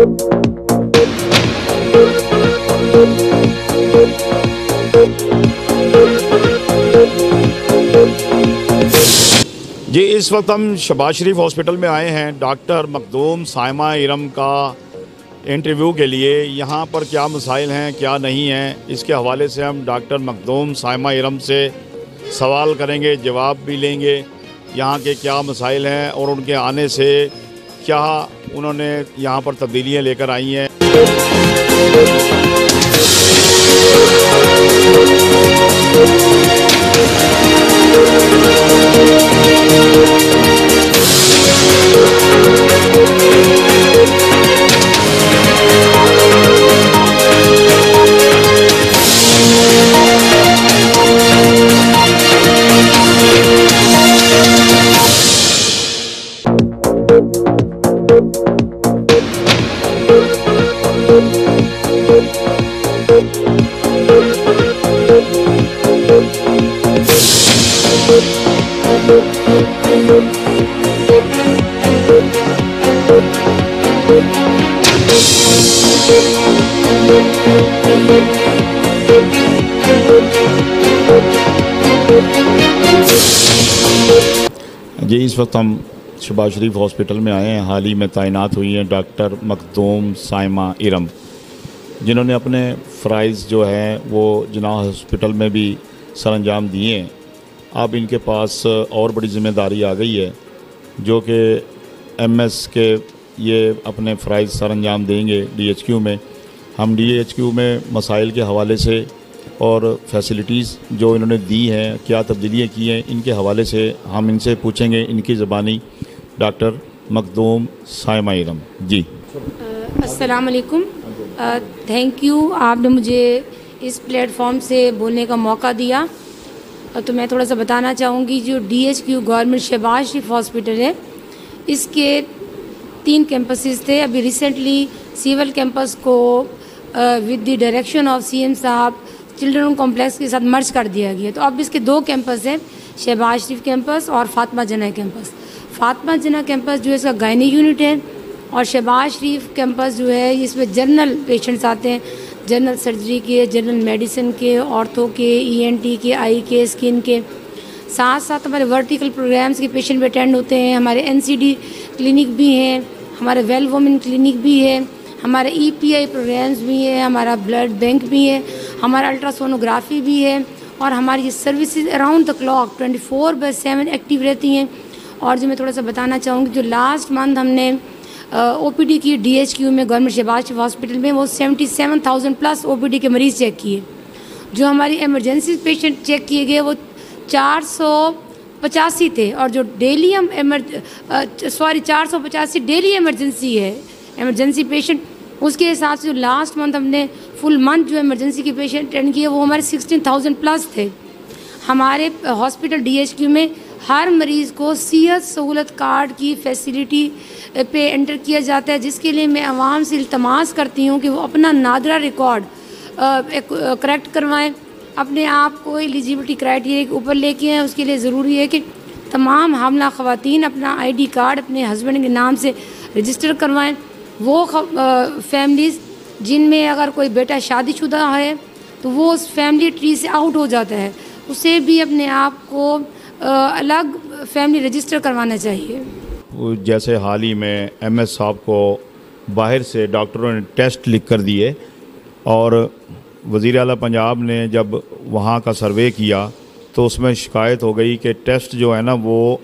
जी, इस वक्त हम शहबाज शरीफ हॉस्पिटल में आए हैं डॉक्टर मखदूम साइमा इरम का इंटरव्यू के लिए। यहाँ पर क्या मसाइल हैं क्या नहीं हैं, इसके हवाले से हम डॉक्टर मखदूम साइमा इरम से सवाल करेंगे, जवाब भी लेंगे। यहाँ के क्या मसाइल हैं और उनके आने से क्या उन्होंने यहाँ पर तब्दीलियाँ लेकर आई हैं। जी, इस वक्त हम शहबाज शरीफ हॉस्पिटल में आए हैं। हाल ही में तैनात हुई हैं डॉक्टर मखदूम साइमा इरम, जिन्होंने अपने फ़राइज़ जो हैं वो जिन्ना हॉस्पिटल में भी सर अंजाम दिए हैं। अब इनके पास और बड़ी ज़िम्मेदारी आ गई है, जो कि एमएस के ये अपने फ़राइज़ सर अंजाम देंगे डीएचक्यू में। हम डीएचक्यू में मसाइल के हवाले से और फैसिलिटीज़ जो इन्होंने दी हैं, क्या तब्दीलियाँ की हैं, इनके हवाले से हम इनसे पूछेंगे इनकी ज़बानी। डॉक्टर मखदूम साइमा इरम जी। अस्सलाम वालेकुम। थैंक यू, आपने मुझे इस प्लेटफॉर्म से बोलने का मौका दिया। तो मैं थोड़ा सा बताना चाहूँगी, जो DHQ government Shahbaz Sharif hospital है, इसके 3 कैंपसेस थे। अभी रिसेंटली सिविल कैंपस को with the direction of CM साहब चिल्ड्रन कॉम्प्लेक्स के साथ मर्ज कर दिया गया। तो अब इसके 2 कैंपस हैं, शहबाज शरीफ कैंपस और फातिमा जिन्ना कैंपस। फातिमा जिन्ना कैंपस जो है इसका गायनी यूनिट है, और शहबाज शरीफ कैंपस जो है इसमें जनरल पेशेंट्स आते हैं, जनरल सर्जरी के, जनरल मेडिसिन के, ऑर्थो के, ईएनटी के, आई के, स्किन के। साथ साथ हमारे वर्टिकल प्रोग्राम्स के पेशेंट भी अटेंड होते हैं। हमारे एनसीडी क्लिनिक भी हैं, हमारे वेल वुमेन क्लिनिक भी है, हमारे ईपीआई प्रोग्राम्स भी है, हमारा ब्लड बैंक भी है, हमारा अल्ट्रासोनोग्राफी भी है, और हमारी ये services around the clock 24/7 active रहती हैं। और जो मैं थोड़ा सा बताना चाहूँगी, जो लास्ट मंथ हमने ओपीडी की डीएचक्यू में गवर्नमेंट शहबाज शरीफ हॉस्पिटल में, वो 77,000 प्लस ओपीडी के मरीज़ चेक किए। जो हमारी एमरजेंसी पेशेंट चेक किए गए वो 485 थे, और जो डेली हम 485 डेली इमरजेंसी है, एमरजेंसी पेशेंट, उसके हिसाब से जो लास्ट मंथ हमने फुल मंथ जो इमरजेंसी के पेशेंट अटेंड किए वो हमारे 16,000 प्लस थे। हमारे हॉस्पिटल डीएचक्यू में हर मरीज़ को सेहत सहूलत कार्ड की फैसिलिटी पे एंटर किया जाता है, जिसके लिए मैं आवाम से इल्तमास करती हूँ कि वो अपना नादरा रिकॉर्ड करेक्ट करवाएं, अपने आप को एलिजिबिलिटी क्राइटेरिया के ऊपर लेके आएँ। उसके लिए ज़रूरी है कि तमाम हामला ख़वातीन अपना आईडी कार्ड अपने हस्बैंड के नाम से रजिस्टर करवाएं। वो फैमिलीज़ जिनमें अगर कोई बेटा शादीशुदा है तो वो उस फैमिली ट्री से आउट हो जाता है, उसे भी अपने आप को अलग फैमिली रजिस्टर करवाना चाहिए। जैसे हाल ही में एमएस साहब को बाहर से डॉक्टरों ने टेस्ट लिख कर दिए, और वज़ीर आला पंजाब ने जब वहाँ का सर्वे किया तो उसमें शिकायत हो गई कि टेस्ट जो है ना वो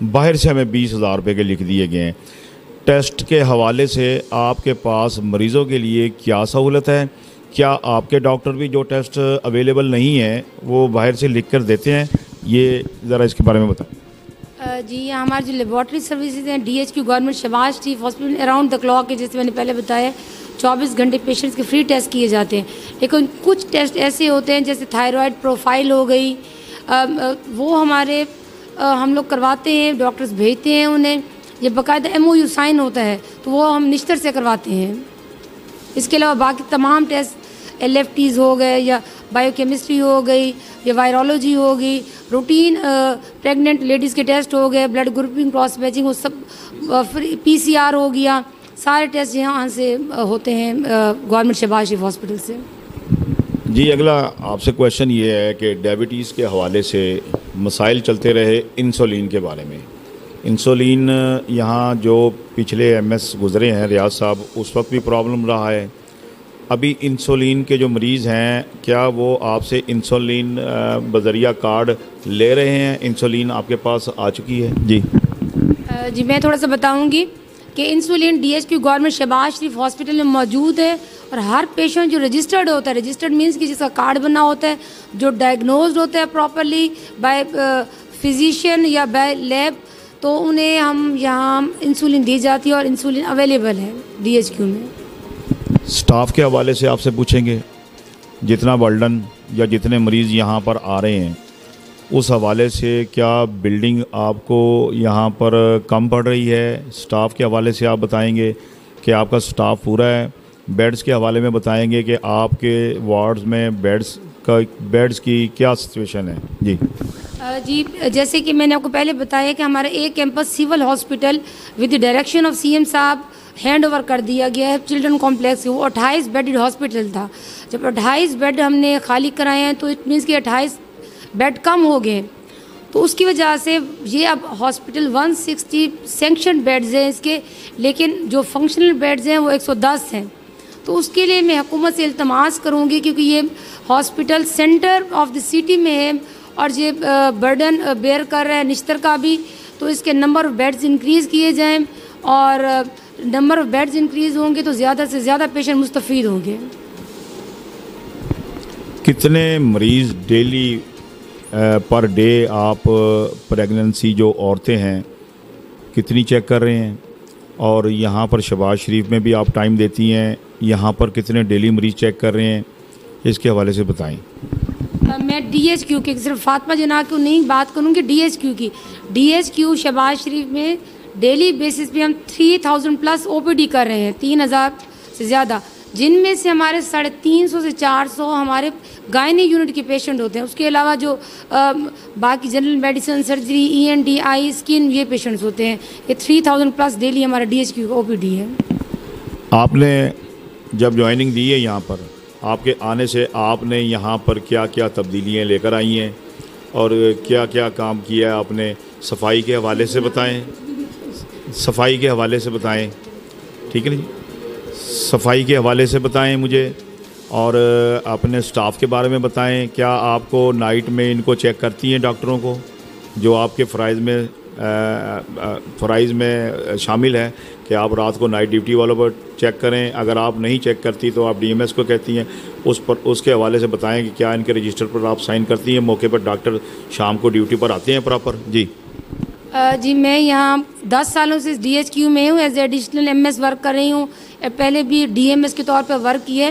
बाहर से हमें 20,000 रुपये के लिख दिए गए हैं। टेस्ट के हवाले से आपके पास मरीज़ों के लिए क्या सहूलत है? क्या आपके डॉक्टर भी जो टेस्ट अवेलेबल नहीं है वो बाहर से लिख कर देते हैं? ये ज़रा इसके बारे में बताएं। जी, हमारी जो लेबॉर्ट्री सर्विसेज हैं DHQ government Shahbaz Sharif hospital around the clock है, जैसे मैंने पहले बताया 24 घंटे पेशेंट्स के फ्री टेस्ट किए जाते हैं। लेकिन कुछ टेस्ट ऐसे होते हैं जैसे थायराइड प्रोफाइल हो गई, वो हमारे हम लोग करवाते हैं, डॉक्टर्स भेजते हैं उन्हें, ये बाकायदा MOU साइन होता है, तो वो हम निश्तर से करवाते हैं। इसके अलावा बाकी तमाम टेस्ट LFTs हो गए, या बायोकेमिस्ट्री हो गई, या वायरोलॉजी हो गई, रूटीन प्रेग्नेंट लेडीज़ के टेस्ट हो गए, ब्लड ग्रुपिंग क्रॉस मैचिंग, वो सब PCR हो गया, सारे टेस्ट यहाँ से होते हैं गवर्नमेंट शहबाज शरीफ हॉस्पिटल से। जी, अगला आपसे क्वेश्चन ये है कि डायबिटीज़ के हवाले से मसाइल चलते रहे इंसुलिन के बारे में। इंसुलिन यहाँ जो पिछले एमएस गुज़रे हैं रियाज साहब, उस वक्त भी प्रॉब्लम रहा है। अभी इंसुलिन के जो मरीज़ हैं, क्या वो आपसे इंसुलिन बजरिया कार्ड ले रहे हैं? इंसुलिन आपके पास आ चुकी है? जी जी, मैं थोड़ा सा बताऊंगी कि insulin DHQ government Shahbaz Sharif hospital में मौजूद है और हर पेशेंट जो रजिस्टर्ड होता है, रजिस्टर्ड मीन्स कि जिसका कार्ड बना होता है, जो डायग्नोज्ड होता है प्रॉपरली बाय फिजिशियन या बाय लैब, तो उन्हें हम यहाँ इंसुलिन दी जाती है और इंसुलिन अवेलेबल है DHQ में। स्टाफ के हवाले से आपसे पूछेंगे, जितना बर्डन या जितने मरीज़ यहाँ पर आ रहे हैं उस हवाले से क्या बिल्डिंग आपको यहाँ पर कम पड़ रही है? स्टाफ के हवाले से आप बताएंगे कि आपका स्टाफ पूरा है। बेड्स के हवाले में बताएंगे कि आपके वार्ड्स में बेड्स की क्या सिचुएशन है? जी जी, जैसे कि मैंने आपको पहले बताया कि हमारा एक campus civil hospital with the direction of CM साहब हैंड ओवर कर दिया गया है चिल्ड्रन कॉम्प्लेक्स। वो 28 बेडेड हॉस्पिटल था। जब 28 बेड हमने खाली कराए हैं तो इट मीन्स कि 28 बेड कम हो गए, तो उसकी वजह से ये अब हॉस्पिटल 160 सैंक्शन बेड्स हैं इसके, लेकिन जो फंक्शनल बेड्स हैं वो 110 हैं। तो उसके लिए मैं हुकूमत से इल्तमास करूँगी, क्योंकि ये hospital centre of the city में है और ये बर्डन बेयर कर रहा है निश्तर का भी, तो इसके नंबर ऑफ़ बेड्स इंक्रीज़ किए जाएँ और नंबर ऑफ़ बेड्स इंक्रीज़ होंगे तो ज़्यादा से ज़्यादा पेशेंट मुस्तफ़ीद होंगे। कितने मरीज़ डेली पर डे आप प्रेगनेंसी जो औरतें हैं कितनी चेक कर रहे हैं? और यहाँ पर शहबाज शरीफ में भी आप टाइम देती हैं, यहाँ पर कितने डेली मरीज़ चेक कर रहे हैं, इसके हवाले से बताएं। मैं DHQ की सिर्फ फातिमा जना को नहीं बात करूँगी, DHQ की। DHQ शहबाज शरीफ में डेली बेसिस पे हम 3000 प्लस OPD कर रहे हैं, 3000 से ज़्यादा, जिनमें से हमारे 350 से 400 हमारे गायनी यूनिट के पेशेंट होते हैं। उसके अलावा जो बाकी जनरल मेडिसिन, सर्जरी, ENT, आई, स्किन, ये पेशेंट्स होते हैं। ये 3000 प्लस डेली हमारा DHQ का OPD है। आपने जब ज्वाइनिंग दी है यहाँ पर, आपके आने से आपने यहाँ पर क्या क्या तब्दीलियाँ लेकर आई हैं और क्या क्या काम किया है आपने? सफाई के हवाले से बताएं, सफाई के हवाले से बताएं, ठीक है जी, सफाई के हवाले से बताएं मुझे, और अपने स्टाफ के बारे में बताएं। क्या आपको नाइट में इनको चेक करती हैं डॉक्टरों को, जो आपके फ़राइज़ में शामिल है कि आप रात को नाइट ड्यूटी वालों पर चेक करें? अगर आप नहीं चेक करती तो आप DMS को कहती हैं, उसके हवाले से बताएं कि क्या इनके रजिस्टर पर आप साइन करती हैं? मौके पर डॉक्टर शाम को ड्यूटी पर आते हैं प्रॉपर? जी जी, मैं यहाँ 10 सालों से DHQ में हूँ, एज एडिशनल MS वर्क कर रही हूँ। पहले भी DMS के तौर पर वर्क किए।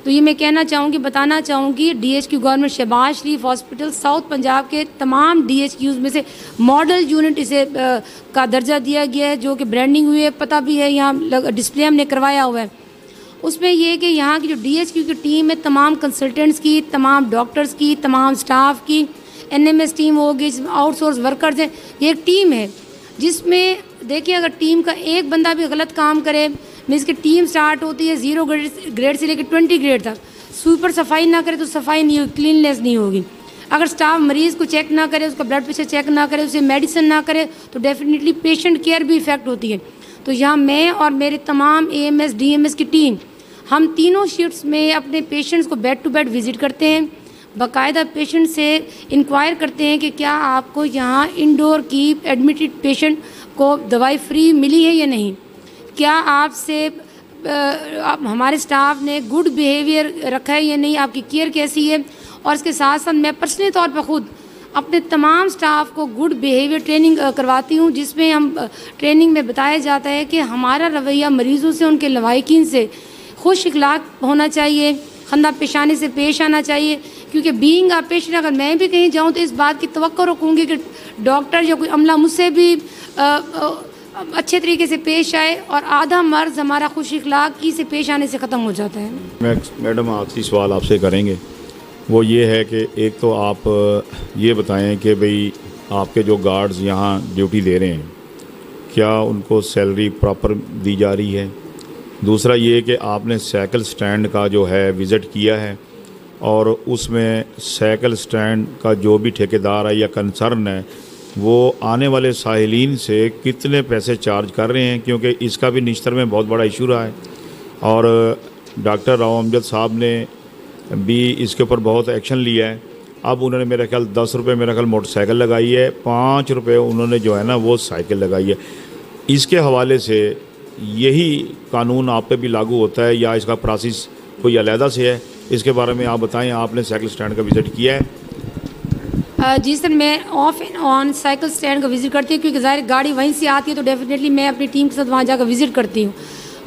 तो ये मैं कहना चाहूँगी, बताना चाहूँगी, DHQ government Shahbaz Sharif hospital south Punjab के तमाम DHQs में से मॉडल यूनिट इसे का दर्जा दिया गया है, जो कि ब्रांडिंग हुई है, पता भी है, यहाँ डिस्प्ले हमने करवाया हुआ है। उसमें ये कि यहाँ की जो DHQ की टीम है, तमाम कंसल्टेंट्स की, तमाम डॉक्टर्स की, तमाम स्टाफ की, NMS टीम होगी, जिसमें आउटसोर्स वर्कर्स हैं, ये एक टीम है जिसमें देखिए अगर टीम का एक बंदा भी गलत काम करे, मीन्स की टीम स्टार्ट होती है 0 ग्रेड से लेकर 20 ग्रेड तक। स्वीपर सफाई ना करे तो सफाई नहीं होगी, क्लीननेस नहीं होगी। अगर स्टाफ मरीज़ को चेक ना करे, उसका ब्लड प्रेशर चेक ना करे, उसे मेडिसिन ना करे, तो डेफिनेटली पेशेंट केयर भी इफेक्ट होती है। तो यहाँ मैं और मेरे तमाम AMS DMS की टीम, हम तीनों शिफ्ट्स में अपने पेशेंट्स को बेड टू बेड विज़िट करते हैं, बाकायदा पेशेंट से इंक्वायर करते हैं कि क्या आपको यहाँ इंडोर की एडमिटेड पेशेंट को दवाई फ्री मिली है या नहीं, क्या आपसे हमारे स्टाफ ने गुड बिहेवियर रखा है या नहीं, आपकी केयर कैसी है। और इसके साथ साथ मैं पर्सनली तौर पर ख़ुद अपने तमाम स्टाफ को गुड बिहेवियर ट्रेनिंग करवाती हूँ, जिसमें हम ट्रेनिंग में बताया जाता है कि हमारा रवैया मरीज़ों से, उनके लवाकिन से खुश इखलाक होना चाहिए, खंदा पेशानी से पेश आना चाहिए। क्योंकि बीइंग अ पेशेंट अगर मैं भी कहीं जाऊँ तो इस बात की तवक्को रखूँगी कि डॉक्टर या कोई अमला मुझसे भी अच्छे तरीके से पेश आए, और आधा मर्ज़ हमारा खुश इखलाकी से पेश आने से ख़त्म हो जाता है। मैडम आखिरी सवाल आपसे करेंगे, वो ये है कि एक तो आप ये बताएं कि भाई आपके जो गार्ड्स यहाँ ड्यूटी दे रहे हैं क्या उनको सैलरी प्रॉपर दी जा रही है। दूसरा ये कि आपने साइकिल स्टैंड का जो है विज़िट किया है और उसमें साइकिल स्टैंड का जो भी ठेकेदार है या कंसर्न है वो आने वाले साहिलीन से कितने पैसे चार्ज कर रहे हैं, क्योंकि इसका भी निश्तर में बहुत बड़ा इशू रहा है। और डॉक्टर राव अमजद साहब ने भी इसके ऊपर बहुत एक्शन लिया है। अब उन्होंने मेरा ख्याल 10 रुपये मेरा ख्याल मोटरसाइकिल लगाई है, 5 रुपये उन्होंने जो है ना वो साइकिल लगाई है। इसके हवाले से यही कानून आप पे भी लागू होता है या इसका प्रोसेस कोई अलहदा से है, इसके बारे में आप बताएं। आपने साइकिल स्टैंड का विज़िट किया है? जी सर, मैं of and on cycle stand का विज़िट करती हूँ, क्योंकि ज़ाहिर गाड़ी वहीं से आती है तो डेफिनेटली मैं अपनी टीम के साथ वहाँ जाकर विज़िट करती हूँ।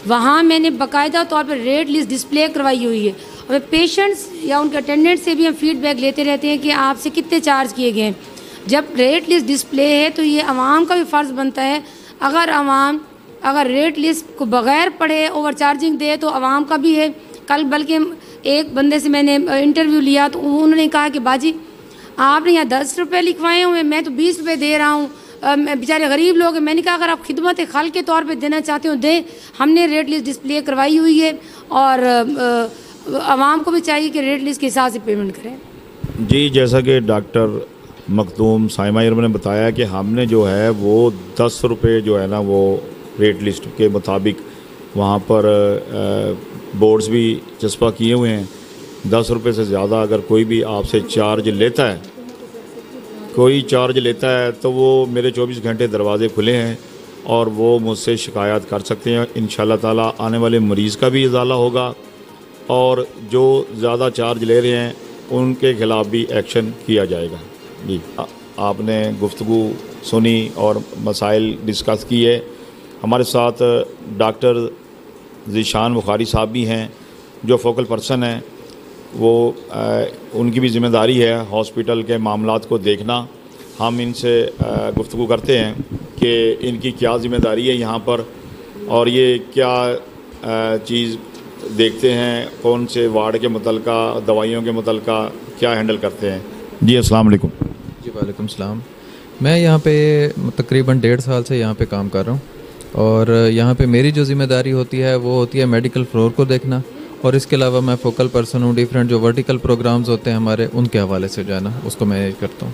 वहाँ मैंने बाकायदा तौर पर रेट लिस्ट डिस्प्ले करवाई हुई है और पेशेंट्स या उनके अटेंडेंट से भी हम फीडबैक लेते रहते हैं कि आपसे कितने चार्ज किए गए हैं। जब रेट लिस्ट डिस्प्ले है तो ये आवाम का भी फ़र्ज़ बनता है, अगर रेट लिस्ट को बग़ैर पढ़े ओवर चार्जिंग दे तो आवाम का भी है। कल बल्कि एक बंदे से मैंने इंटरव्यू लिया तो उन्होंने कहा कि बाजी आपने यहाँ 10 रुपये लिखवाए हुए, मैं तो 20 रुपये दे रहा हूँ, बेचारे गरीब लोग हैं। मैंने कहा अगर आप खिदमत खल के तौर पे देना चाहते हो दें। हमने रेट लिस्ट डिस्प्ले करवाई हुई है और आवाम को भी चाहिए कि रेट लिस्ट के हिसाब से पेमेंट करें। जी, जैसा कि डॉक्टर मखदूम साइमा इरम ने बताया कि हमने जो है वो 10 रुपये जो है ना वो रेट लिस्ट के मुताबिक वहाँ पर बोर्ड्स भी चस्पा किए हुए हैं। 10 रुपये से ज़्यादा अगर कोई भी आपसे चार्ज लेता है तो वो मेरे 24 घंटे दरवाज़े खुले हैं और वो मुझसे शिकायत कर सकते हैं। इंशाल्लाह ताला आने वाले मरीज़ का भी इजाला होगा और जो ज़्यादा चार्ज ले रहे हैं उनके ख़िलाफ़ भी एक्शन किया जाएगा। जी, आपने गुफ्तगू सुनी और मसाइल डिस्कस किए। हमारे साथ डॉक्टर ज़ीशान बुखारी साहब भी हैं जो फोकल पर्सन हैं। वो उनकी भी ज़िम्मेदारी है हॉस्पिटल के मामलात को देखना। हम इनसे गुफ्तगू करते हैं कि इनकी क्या ज़िम्मेदारी है यहाँ पर और ये क्या चीज़ देखते हैं, कौन से वार्ड के मुतल्लिका दवाइयों के मुतल्लिका क्या हैंडल करते हैं। जी, अस्सलाम वालेकुम। जी वालेकुम सलाम। मैं यहाँ पे तकरीबन 1.5 साल से यहाँ पे काम कर रहा हूँ और यहाँ पे मेरी जो ज़िम्मेदारी होती है वो होती है मेडिकल फ्लोर को देखना और इसके अलावा मैं फोकल पर्सन हूँ। डिफरेंट जो वर्टिकल प्रोग्राम्स होते हैं हमारे उनके हवाले से जो है ना उसको मैनेज करता हूँ।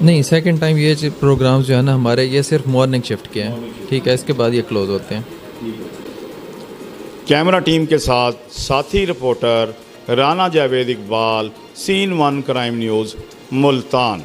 नहीं, सेकंड टाइम ये प्रोग्राम्स जो है ना हमारे ये सिर्फ मॉर्निंग शिफ्ट के हैं, ठीक है, इसके बाद ये क्लोज होते हैं। कैमरा टीम के साथ साथी reporter Rana Javed Iqbal, scene 1 crime news, Multan.